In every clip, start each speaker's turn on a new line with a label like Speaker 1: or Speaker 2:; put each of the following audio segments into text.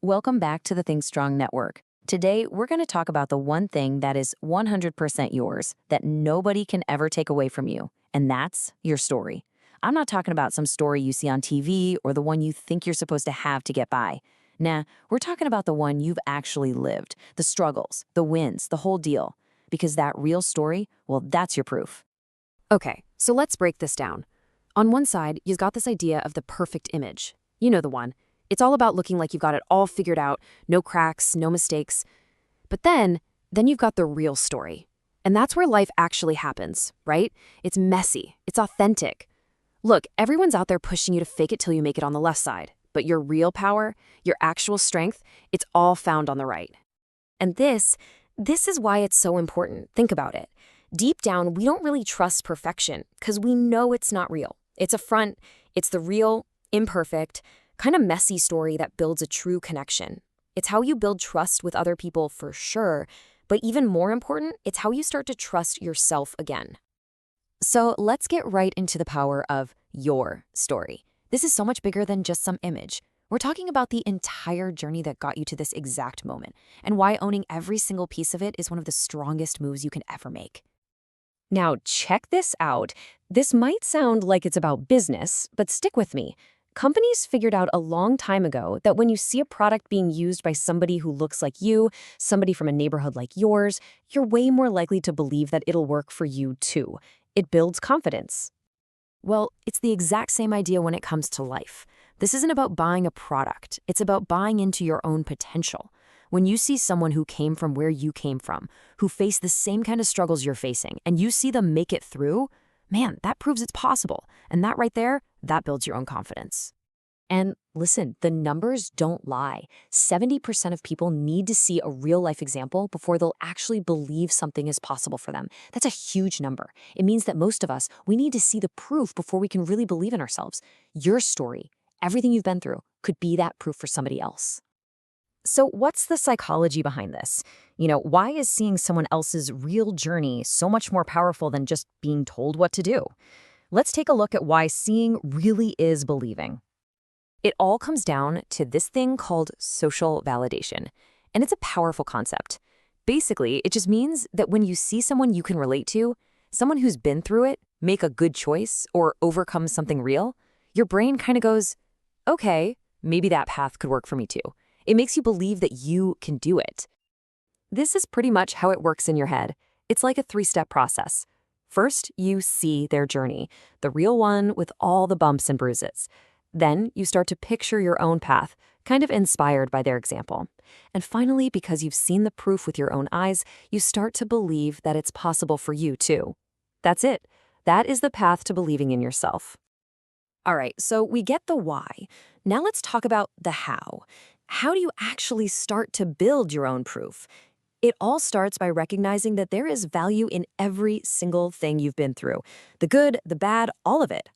Speaker 1: Welcome back to the Think Strong Network. Today, we're going to talk about the one thing that is 100% yours, that nobody can ever take away from you, and that's your story. I'm not talking about some story you see on TV or the one you think you're supposed to have to get by. Nah, we're talking about the one you've actually lived, the struggles, the wins, the whole deal. Because that real story, well, that's your proof.
Speaker 2: Okay, so let's break this down. On one side, you've got this idea of the perfect image. You know the one. It's all about looking like you've got it all figured out, no cracks, no mistakes. But then you've got the real story. And that's where life actually happens, right? It's messy. It's authentic. Look, everyone's out there pushing you to fake it till you make it on the left side. But your real power, your actual strength, it's all found on the right. And this is why it's so important. Think about it. Deep down, we don't really trust perfection because we know it's not real. It's a front. It's the real, imperfect, kind of messy story that builds a true connection. It's how you build trust with other people for sure, but even more important, it's how you start to trust yourself again. So let's get right into the power of your story. This is so much bigger than just some image. We're talking about the entire journey that got you to this exact moment, and why owning every single piece of it is one of the strongest moves you can ever make. Now, check this out. This might sound like it's about business, but stick with me. Companies figured out a long time ago that when you see a product being used by somebody who looks like you, somebody from a neighborhood like yours, you're way more likely to believe that it'll work for you too. It builds confidence. Well, it's the exact same idea when it comes to life. This isn't about buying a product. It's about buying into your own potential. When you see someone who came from where you came from, who faced the same kind of struggles you're facing, and you see them make it through, man, that proves it's possible. And that right there, that builds your own confidence. And listen, the numbers don't lie. 70% of people need to see a real-life example before they'll actually believe something is possible for them. That's a huge number. It means that most of us, we need to see the proof before we can really believe in ourselves. Your story, everything you've been through, could be that proof for somebody else. So what's the psychology behind this? Why is seeing someone else's real journey so much more powerful than just being told what to do? Let's take a look at why seeing really is believing. It all comes down to this thing called social validation, and it's a powerful concept. Basically, it just means that when you see someone you can relate to, someone who's been through it, make a good choice, or overcome something real, your brain kind of goes, okay, maybe that path could work for me too. It makes you believe that you can do it. This is pretty much how it works in your head. It's like a three-step process. First, you see their journey, the real one with all the bumps and bruises. Then you start to picture your own path, kind of inspired by their example. And finally, because you've seen the proof with your own eyes, you start to believe that it's possible for you too. That's it. That is the path to believing in yourself. All right, so we get the why. Now let's talk about the how. How do you actually start to build your own proof? It all starts by recognizing that there is value in every single thing you've been through. The good, the bad, all of it.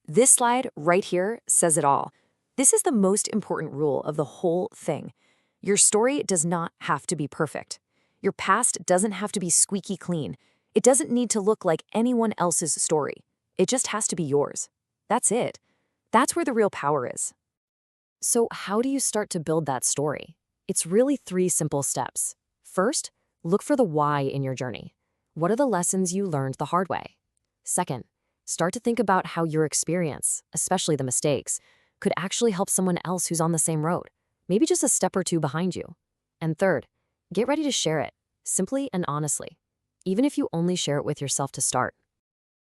Speaker 2: This slide right here says it all. This is the most important rule of the whole thing. Your story does not have to be perfect. Your past doesn't have to be squeaky clean. It doesn't need to look like anyone else's story. It just has to be yours. That's it. That's where the real power is. So how do you start to build that story? It's really 3 simple steps. First, look for the why in your journey. What are the lessons you learned the hard way? Second, start to think about how your experience, especially the mistakes, could actually help someone else who's on the same road, maybe just a step or two behind you. And third, get ready to share it, simply and honestly, even if you only share it with yourself to start.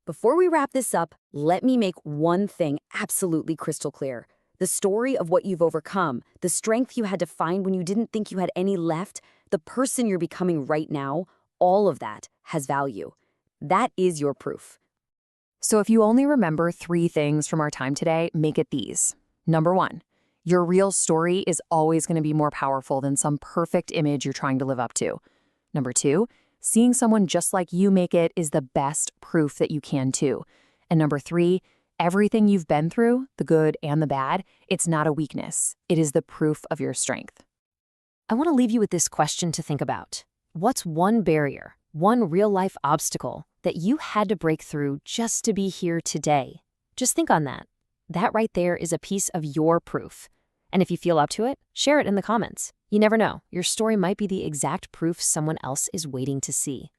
Speaker 2: Before we wrap this up, let me make one thing absolutely crystal clear. The story of what you've overcome, the strength you had to find when you didn't think you had any left, the person you're becoming right now, all of that has value. That is your proof. So if you only remember 3 things from our time today, make it these. Number 1, your real story is always going to be more powerful than some perfect image you're trying to live up to. Number 2, seeing someone just like you make it is the best proof that you can too. And number 3, everything you've been through, the good and the bad, it's not a weakness. It is the proof of your strength. I want to leave you with this question to think about. What's one barrier, one real-life obstacle that you had to break through just to be here today? Just think on that. That right there is a piece of your proof. And if you feel up to it, share it in the comments. You never know, your story might be the exact proof someone else is waiting to see.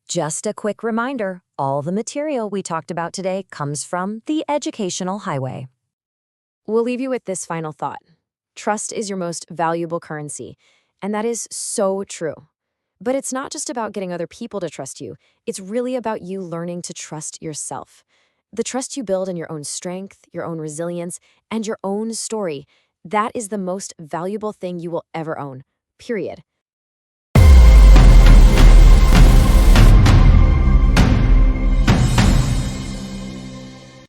Speaker 1: Just a quick reminder, all the material we talked about today comes from the Educational Highway.
Speaker 2: We'll leave you with this final thought. Trust is your most valuable currency, and that is so true. But it's not just about getting other people to trust you. It's really about you learning to trust yourself. The trust you build in your own strength, your own resilience, and your own story, that is the most valuable thing you will ever own, period.